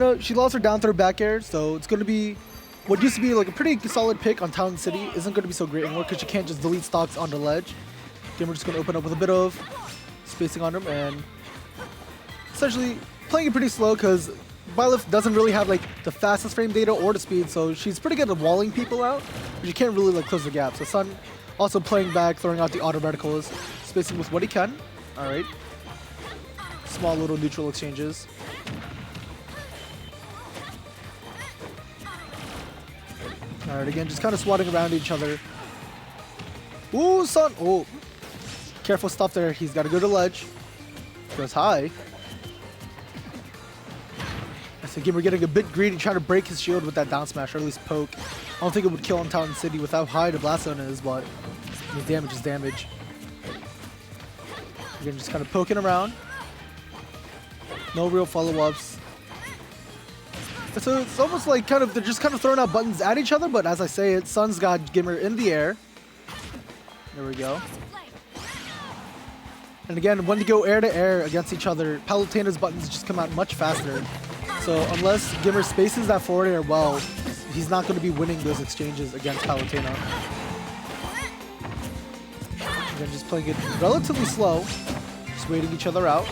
No, she lost her down throw back air, so it's going to be what used to be like a pretty solid pick on Town City isn't going to be so great anymore because you can't just delete stocks on the ledge. Again, we're just going to open up with a bit of spacing on him and essentially playing it pretty slow because Byleth doesn't really have like the fastest frame data or the speed, so she's pretty good at walling people out, but you can't really like close the gap. So Sun also playing back, throwing out the auto reticles, spacing with what he can. All right, small little neutral exchanges. All right, again, just kind of swatting around each other. Ooh, Sun! Oh, careful stuff there. He's got to go to ledge. Goes high. I think we're getting a bit greedy, trying to break his shield with that down smash, or at least poke. I don't think it would kill on Town City with how high the blast zone is, but the damage is damage. Again, just kind of poking around. No real follow-ups. So it's almost like they're just kind of throwing out buttons at each other, but as I say it, Sun's got GimR in the air. There we go. And again, when you go air to air against each other, Palutena's buttons just come out much faster. So unless GimR spaces that forward air well, he's not going to be winning those exchanges against Palutena. Again, just playing it relatively slow, just waiting each other out.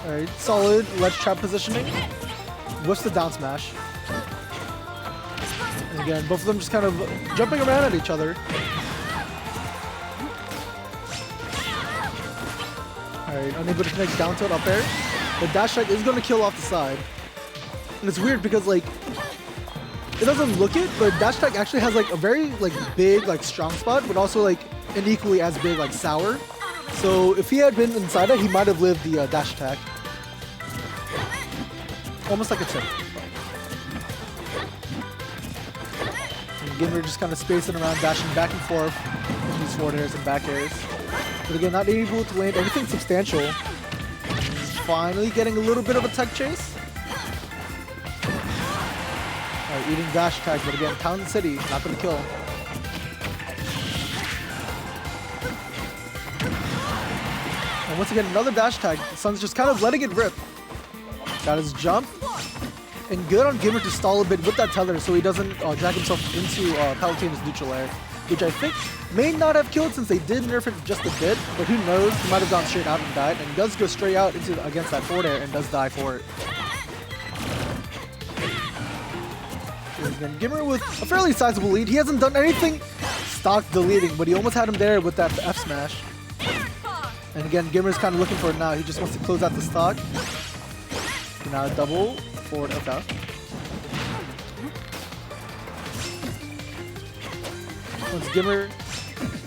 Alright, solid ledge trap positioning. Whiffs the down smash. And again, both of them just kind of jumping around at each other. Alright, unable to connect down tilt up air. The dash strike is going to kill off the side. And it's weird because like, it doesn't look it, but dash attack actually has like a very like big like strong spot, but also like an equally as big like sour. So if he had been inside it, he might have lived the dash attack. Almost like a tip. And again, we're just kind of spacing around, dashing back and forth with these forward airs and back airs. But again, not able to land anything substantial. He's finally getting a little bit of a tech chase. Alright, eating dash attack, but again, Town City, not going to kill. And once again, another dash tag. Sun's just kind of letting it rip. Got his jump. And good on GimR to stall a bit with that tether so he doesn't drag himself into Palutena's neutral air. Which I think may not have killed since they did nerf it just a bit. But who knows, he might have gone straight out and died. And he does go straight out into against that forward air and does die for it. And then GimR with a fairly sizable lead. He hasn't done anything stock deleting, but he almost had him there with that F smash. And again, GimR's kind of looking for it now. He just wants to close out the stock. Now double forward, okay. Once GimR,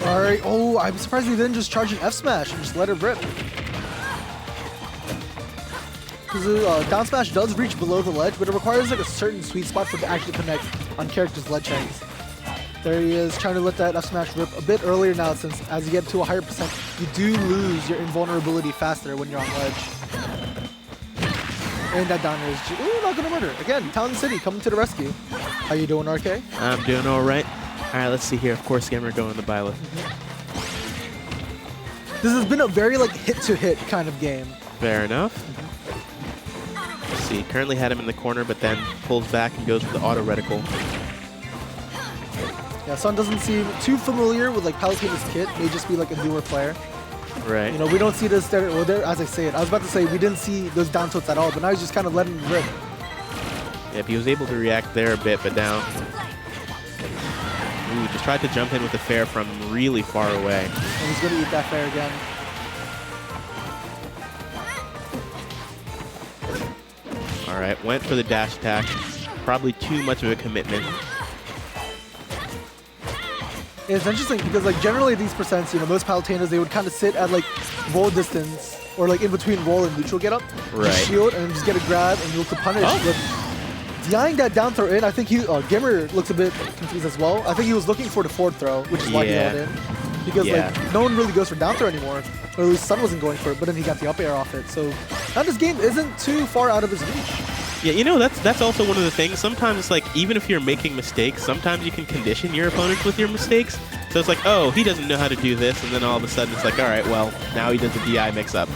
alright, oh, I'm surprised he didn't just charge an F smash and just let it rip. Because down smash does reach below the ledge, but it requires like a certain sweet spot for it to actually connect on characters' ledge hangs. There he is, trying to let that F smash rip a bit earlier now, since as you get to a higher percent, you do lose your invulnerability faster when you're on ledge. And that down air is, ooh, not gonna murder. Again, Town City coming to the rescue. How you doing, RK? I'm doing all right. All right, let's see here. Of course, GimR going to Byleth. This has been a very like hit-to-hit kind of game. Fair enough. Let's see. Currently had him in the corner, but then pulls back and goes for the auto reticle. Yeah, Sun doesn't seem too familiar with like Palutena's kit. May just be like a newer player. Right. You know, we don't see this there. Well, there, as I say it, I was about to say we didn't see those down tilts at all, but now he's just kind of letting him rip. Yep, he was able to react there a bit, but down. Ooh, just tried to jump in with the fair from really far away. And he's going to eat that fair again. All right, went for the dash attack. Probably too much of a commitment. It's interesting because like generally these percents, you know, most Palutenas, they would kind of sit at like roll distance or like in between roll and neutral get up. Right. Shield and just get a grab and look to punish. Oh. But DIing that down throw in, I think GimR looks a bit confused as well. I think he was looking for the forward throw, which is why he held in. Because like no one really goes for down throw anymore. Or at least Sun wasn't going for it, but then he got the up air off it. So now this game isn't too far out of his reach. Yeah, you know, that's also one of the things. Sometimes, like, even if you're making mistakes, sometimes you can condition your opponents with your mistakes. So So it's like, oh, he doesn't know how to do this, and then all of a sudden it's like, all right, well, now he does the DI mix-up.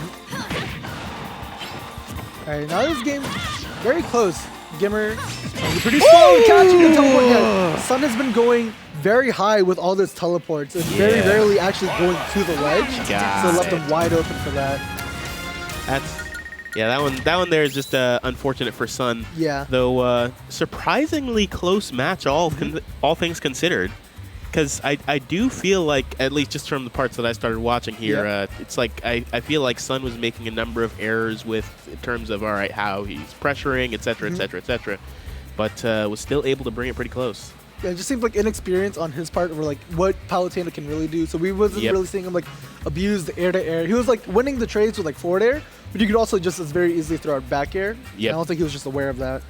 All right, now this game very close. GimR, pretty slow catching the teleport. Yeah, Sun has been going very high with all this teleports and very rarely actually going to the ledge. So left him wide open for that. That one there is just unfortunate for Sun. Yeah. Though surprisingly close match, all things considered. Because I do feel like, at least just from the parts that I started watching here, it's like I feel like Sun was making a number of errors in terms of, all right, how he's pressuring, etc., etc., etc., but was still able to bring it pretty close. Yeah, it just seems like inexperience on his part over like what Palutena can really do. So we wasn't really seeing him like abuse the air to air. He was like winning the trades with like forward air, but you could also just as very easily throw out back air. I don't think he was just aware of that.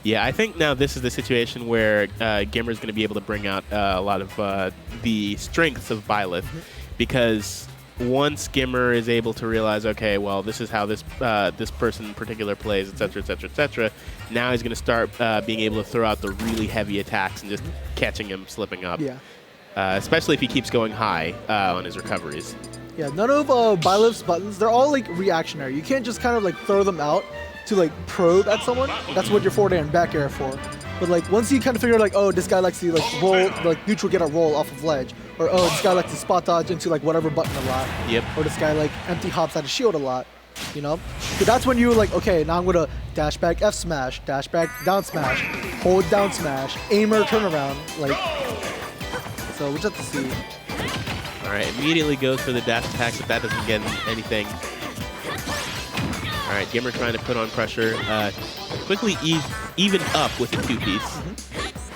Yeah, I think now this is the situation where GimR is going to be able to bring out a lot of the strengths of Byleth, because once GimR is able to realize, okay, well, this is how this person in particular plays, etc., etc., etc., now he's going to start being able to throw out the really heavy attacks and just catching him slipping up. Yeah. Especially if he keeps going high on his recoveries. Yeah, none of Byleth's buttons, they're all like reactionary. You can't just kind of like throw them out to like probe at someone. That's what your forward air and back air are for. But like once you kind of figure out like, oh, this guy likes to like roll, like neutral get a roll off of ledge, or oh, this guy likes to spot dodge into like whatever button a lot. Or this guy like empty hops at a shield a lot. You know? So that's when you're like, okay, now I'm gonna dash back F smash, dash back down smash, hold down smash, aimer turnaround, like. So we'll just have to see. All right, immediately goes for the dash attack, but that doesn't get anything. All right, GimR trying to put on pressure. Quickly even up with the two-piece.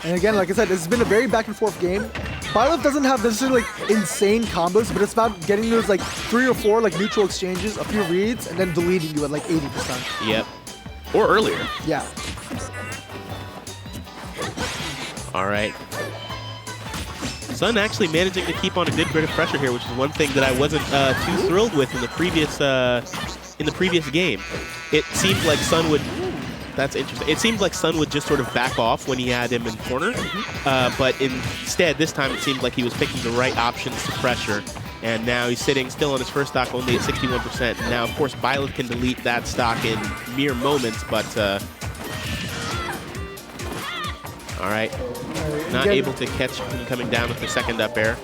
And again, like I said, this has been a very back-and-forth game. Byleth doesn't have necessarily like insane combos, but it's about getting those like 3 or 4 like neutral exchanges, a few reads, and then deleting you at like 80%. Yep. Or earlier. Yeah. All right. Sun actually managing to keep on a good bit of pressure here, which is one thing that I wasn't too thrilled with in the previous game. It seemed like Sun would. That's interesting. It seemed like Sun would just sort of back off when he had him in corner, but instead this time it seemed like he was picking the right options to pressure. And now he's sitting still on his first stock, only at 61%. Now, of course, Byleth can delete that stock in mere moments, but all right. Not able to catch him coming down with the second up air.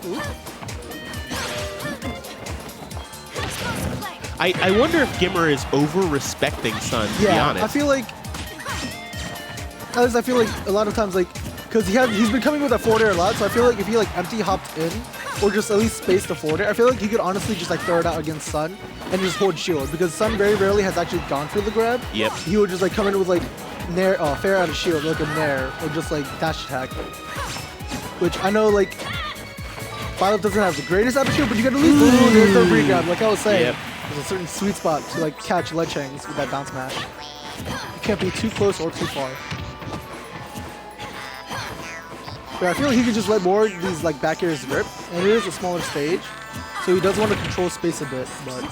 I wonder if GimR is over-respecting Sun, to be honest. I feel like, at least I feel like a lot of times, like, because he's been coming with that forward air a lot, so I feel like if he like empty hopped in, or just at least space the forward air, I feel like he could honestly just like throw it out against Sun and just hold shield, because Sun very rarely has actually gone for the grab. He would just like come in with like nair, fair out of shield, like a nair, or just like dash attack. Which I know like Byleth doesn't have the greatest out of shield, but you can at least there's no re-grab, like I was saying. There's a certain sweet spot to like catch ledge hangs with that down smash. You can't be too close or too far. But I feel like he could just let more of these like back airs rip, and it is a smaller stage, so he does want to control space a bit. But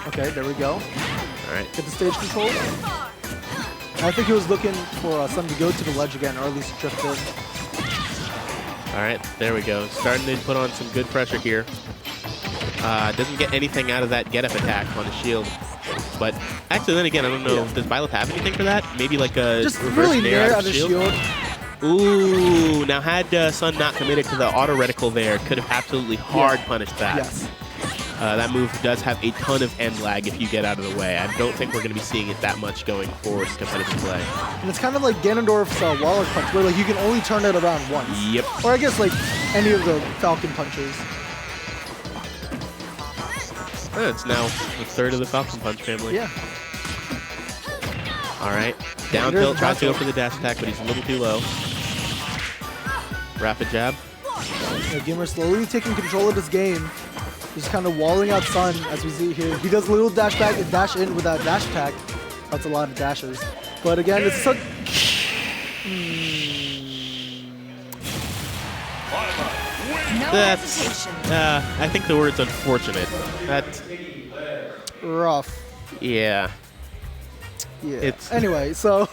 okay, there we go. All right, get the stage control. I think he was looking for Sun to go to the ledge again, or at least drift in. All right, there we go. Starting to put on some good pressure here. Doesn't get anything out of that get-up attack on his shield. But actually, then again, I don't know. Does Byleth have anything for that? Maybe like a just reverse really nair out of shield. Ooh, now had Sun not committed to the auto reticle there, could have absolutely hard punished that. Yes. That move does have a ton of end lag if you get out of the way. I don't think we're going to be seeing it that much going forward in competitive play. And it's kind of like Ganondorf's Waller punch, where like you can only turn it around once. Yep. Or I guess like any of the Falcon punches. It's now the third of the Falcon Punch family. Yeah. All right. Down tilt, tries to go for the dash attack, but he's a little too low. Rapid jab. Yeah, GimR slowly taking control of this game. He's kind of walling out Sun, as we see here. He does a little dash back and dash in with that dash attack. That's a lot of dashes. But again, it's such... That's, I think the word's unfortunate. That's rough. Yeah. Yeah. Anyway, so